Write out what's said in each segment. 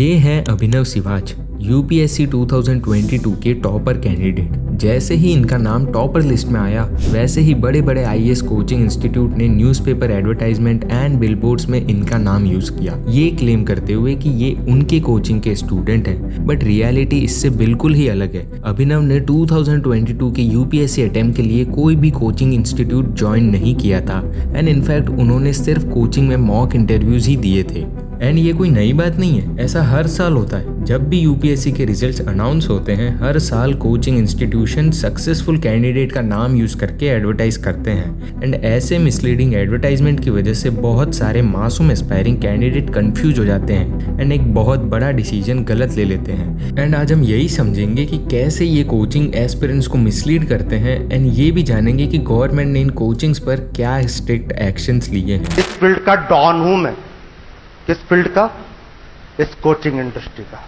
ये है अभिनव सिवाच, यूपीएससी 2022 के टॉपर कैंडिडेट। जैसे ही इनका नाम टॉपर लिस्ट में आया, वैसे ही बड़े बड़े आईएएस कोचिंग इंस्टीट्यूट ने न्यूज़पेपर एडवर्टाइजमेंट एंड बिलबोर्ड्स में इनका नाम यूज किया, ये क्लेम करते हुए कि ये उनके कोचिंग के स्टूडेंट हैं। बट रियलिटी इससे बिल्कुल ही अलग है। अभिनव ने 2022 के यूपीएससी अटेम्प्ट के लिए कोई भी कोचिंग इंस्टीट्यूट ज्वाइन नहीं किया था एंड इनफैक्ट उन्होंने सिर्फ कोचिंग में मॉक इंटरव्यूज ही दिए थे। एंड ये कोई नई बात नहीं है, ऐसा हर साल होता है। जब भी यूपीएससी के रिजल्ट्स अनाउंस होते हैं, हर साल कोचिंग इंस्टीट्यूशन सक्सेसफुल कैंडिडेट का नाम यूज करके एडवर्टाइज करते हैं। एंड ऐसे मिसलीडिंग एडवर्टाइजमेंट की वजह से बहुत सारे मासूम एस्पायरिंग कैंडिडेट कंफ्यूज हो जाते हैं एंड एक बहुत बड़ा डिसीजन गलत ले लेते हैं। एंड आज हम यही समझेंगे कि कैसे ये कोचिंग एस्पिरेंट्स को मिसलीड करते हैं एंड ये भी जानेंगे कि गवर्नमेंट ने इन कोचिंग्स पर क्या स्ट्रिक्ट एक्शंस लिए हैं। इस फील्ड का डॉन हूं मैं। किस फील्ड का? इस कोचिंग इंडस्ट्री का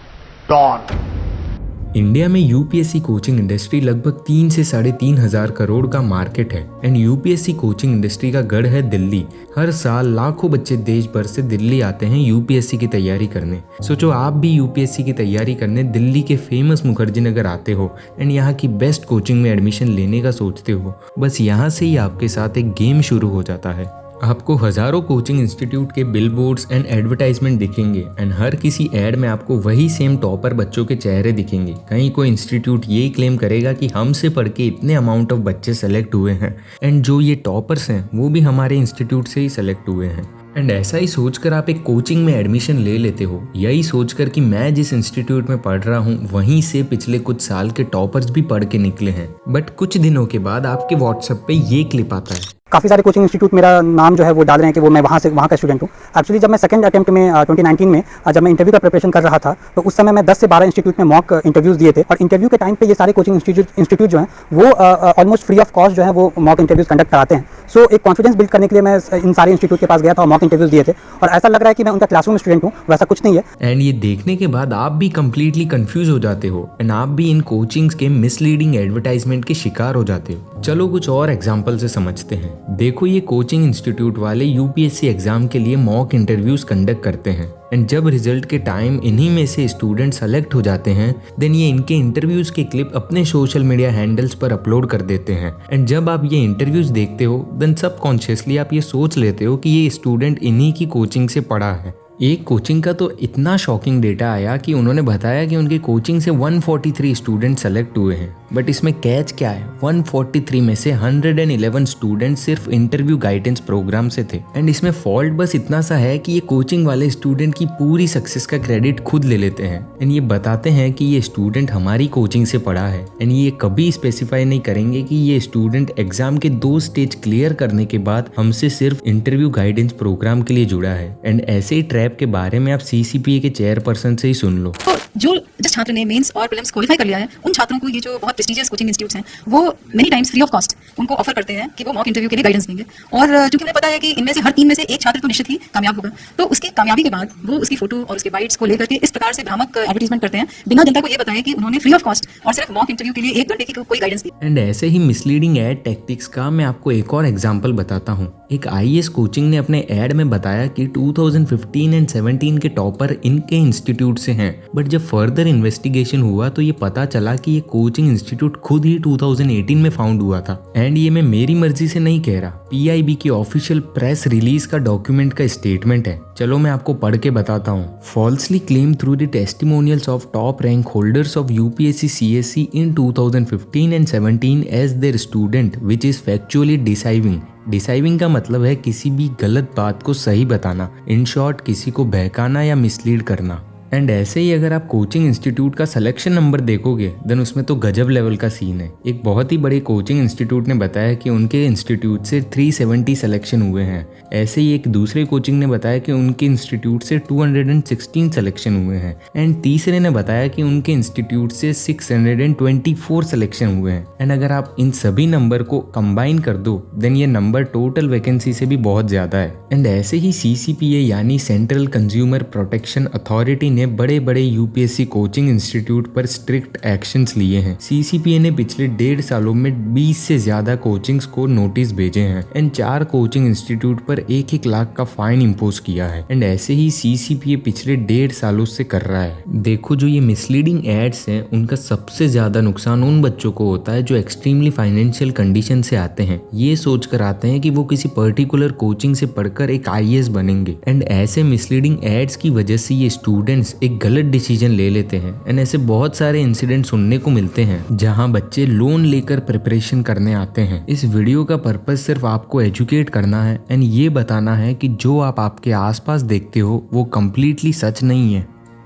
डॉन। इंडिया में यूपीएससी कोचिंग इंडस्ट्री लगभग 3 से 3.5 हजार करोड़ का मार्केट है एंड यूपीएससी कोचिंग इंडस्ट्री का गढ़ है दिल्ली। हर साल लाखों बच्चे देश भर से दिल्ली आते हैं यूपीएससी की तैयारी करने। सोचो आप भी यूपीएससी की तैयारी करने दिल्ली के फेमस मुखर्जी नगर आते हो एंड यहाँ की बेस्ट कोचिंग में एडमिशन लेने का सोचते हो। बस यहाँ से ही आपके साथ एक गेम शुरू हो जाता है। आपको हजारों कोचिंग इंस्टीट्यूट के बिलबोर्ड्स एंड एडवर्टाइजमेंट दिखेंगे एंड हर किसी एड में आपको वही सेम टॉपर बच्चों के चेहरे दिखेंगे। कहीं कोई इंस्टीट्यूट ये क्लेम करेगा कि हमसे पढ़ के इतने अमाउंट ऑफ बच्चे सेलेक्ट हुए हैं एंड जो ये टॉपर्स हैं वो भी हमारे इंस्टीट्यूट से ही सेलेक्ट हुए हैं। एंड ऐसा ही सोचकर आप एक कोचिंग में एडमिशन ले लेते हो, यही सोचकर कि मैं जिस इंस्टीट्यूट में पढ़ रहा हूँ वहीं से पिछले कुछ साल के टॉपर्स भी पढ़ के निकले हैं। बट कुछ दिनों के बाद आपके व्हाट्सएप पे ये क्लिप आता है। काफ़ी सारे कोचिंग इंस्टीट्यूट मेरा नाम जो है वो डाल रहे हैं कि वो मैं वहाँ का स्टूडेंट हूँ। एक्चुअली जब मैं सेकंड अटेम्प्ट में 2019 में जब मैं इंटरव्यू का प्रिपरेशन कर रहा था तो उस समय मैं 10 से 12 इंस्टीट्यूट में मॉक इंटरव्यूज़ दिए थे और इंटरव्यू के टाइम पे ये सारे कोचिंग इंस्टीट्यूट जो हैं वो ऑलमोस्ट फ्री ऑफ कॉस्ट जो है वो मॉक इंटरव्यूज़ कंडक्ट कराते हैं। सो एक कॉन्फिडेंस बिल्ड करने के लिए मैं इन सारे इंस्टीट्यूट के पास गया था और मॉक इंटरव्यूज़ दिए थे और ऐसा लग रहा है कि मैं उनका क्लासरूम स्टूडेंट हूँ, वैसा कुछ नहीं है। एंड ये देखने के बाद आप भी कंप्लीटली कंफ्यूज हो जाते हो एंड आप भी इन कोचिंग्स के मिसलीडिंग एडवर्टाइजमेंट के शिकार हो जाते हो। चलो कुछ और एग्जांपल से समझते हैं। देखो ये कोचिंग इंस्टीट्यूट वाले यूपीएससी एग्जाम के लिए मॉक इंटरव्यूज कंडक्ट करते हैं एंड जब रिजल्ट के टाइम इन्हीं में से स्टूडेंट सेलेक्ट हो जाते हैं देन ये इनके इंटरव्यूज के क्लिप अपने सोशल मीडिया हैंडल्स पर अपलोड कर देते हैं। एंड जब आप ये इंटरव्यूज देखते हो देन सबकॉन्शियसली आप ये सोच लेते हो कि ये स्टूडेंट इन्हीं की कोचिंग से पढ़ा है। एक कोचिंग का तो इतना शॉकिंग डेटा आया कि उन्होंने बताया कि उनकी कोचिंग से 143 स्टूडेंट सेलेक्ट हुए हैं। बट इसमें कैच क्या है, 143 में से 111 स्टूडेंट सिर्फ इंटरव्यू गाइडेंस प्रोग्राम से थे। एंड इसमें फॉल्ट बस इतना सा है कि ये कोचिंग वाले स्टूडेंट की पूरी सक्सेस का क्रेडिट खुद ले लेते हैं एंड ये बताते हैं कि ये स्टूडेंट हमारी कोचिंग से पढ़ा है एंड ये कभी स्पेसिफाई नहीं करेंगे कि ये स्टूडेंट एग्जाम के 2 स्टेज क्लियर करने के बाद हमसे सिर्फ इंटरव्यू गाइडेंस प्रोग्राम के लिए जुड़ा है। एंड ऐसे ही ट्रैप के बारे में आप सीसीपीए के चेयरपर्सन से ही सुन लो। जो जिस छात्र ने मेंस और प्रीलिम्स क्वालीफाई कर लिया है उन छात्रों को ये जो बहुत प्रेस्टिजियस कोचिंग इंस्टीट्यूट्स हैं वो many times free of cost उनको ऑफर करते हैं कि वो मॉक इंटरव्यू के लिए गाइडेंस देंगे। और क्योंकि उन्हें पता है कि इनमें से हर 3 में से एक छात्र तो निश्चित ही कामयाब होगा, तो उसकी कामयाबी के बाद वो उसकी फोटो और उसके बाइट्स को लेकर के इस प्रकार से भ्रामक एडवर्टाइजमेंट करते हैं बिना जनता को ये बताया कि उन्होंने फ्री ऑफ कॉस्ट और सिर्फ मॉक इंटरव्यू के लिए 1 घंटे की कोई गाइडेंस दी। एंड ऐसे ही मिसलीडिंग एड टैक्टिक्स का मैं आपको एक और एग्जांपल बताता हूँ। एक आईएएस कोचिंग ने अपने एड में बताया कि 2015 एंड 17 के टॉपर इनके इंस्टीट्यूट से हैं। बट जब फर्दर इन्वेस्टिगेशन हुआ तो ये पता चला कि ये कोचिंग इंस्टीट्यूट खुद ही 2018 में फाउंड हुआ था। एंड ये मैं मेरी मर्जी से नहीं कह रहा, पीआईबी की ऑफिशियल प्रेस रिलीज का डॉक्यूमेंट का स्टेटमेंट है। चलो मैं आपको पढ़ के बताता हूँ। Falsely claim through the testimonials of top rank holders of UPSC CSC in 2015 and 17 as their student which is factually deceiving. Deceiving का मतलब है किसी भी गलत बात को सही बताना, इन शॉर्ट किसी को बहकाना या मिसलीड करना। एंड ऐसे ही अगर आप कोचिंग इंस्टीट्यूट का सिलेक्शन नंबर देखोगे देन उसमें तो गजब लेवल का सीन है। एक बहुत ही बड़े कोचिंग इंस्टीट्यूट ने बताया कि उनके इंस्टीट्यूट से 370 सिलेक्शन हुए हैं। ऐसे ही एक दूसरे कोचिंग ने बताया कि उनके इंस्टीट्यूट से 216 सिलेक्शन हुए हैं एंड तीसरे ने बताया कि उनके इंस्टीट्यूट से 624 सिलेक्शन हुए हैं। एंड अगर आप इन सभी नंबर को कंबाइन कर दो देन ये नंबर टोटल वैकेंसी से भी बहुत ज्यादा है। एंड ऐसे ही सीसीपीए यानी सेंट्रल कंज्यूमर प्रोटेक्शन अथॉरिटी ने ने बड़े बड़े यूपीएससी कोचिंग इंस्टीट्यूट पर स्ट्रिक्ट एक्शंस लिए हैं। सीसीपीए ने पिछले 1.5 सालों में 20 से ज्यादा कोचिंग्स को नोटिस भेजे हैं एंड 4 कोचिंग इंस्टीट्यूट पर 1-1 लाख का फाइन इम्पोज किया है एंड ऐसे ही सीसीपीए पिछले 1.5 सालों से कर रहा है। देखो जो ये मिसलीडिंग एड्स हैं उनका सबसे ज्यादा नुकसान उन बच्चों को होता है जो एक्सट्रीमली फाइनेंशियल कंडीशन से आते हैं, ये सोच कर आते हैं कि वो किसी पर्टिकुलर कोचिंग से पढ़कर एक आईएएस बनेंगे एंड ऐसे मिसलीडिंग एड्स की वजह से ये स्टूडेंट्स एक गलत डिसीजन ले लेते हैं एंड ऐसे बहुत सारे इंसिडेंट सुनने को मिलते हैं जहां बच्चे लोन लेकर प्रिपरेशन करने आते हैं। इस वीडियो का पर्पस सिर्फ आपको एजुकेट करना है एंड ये बताना है कि जो आप आपके आसपास देखते हो वो कम्प्लीटली सच नहीं है।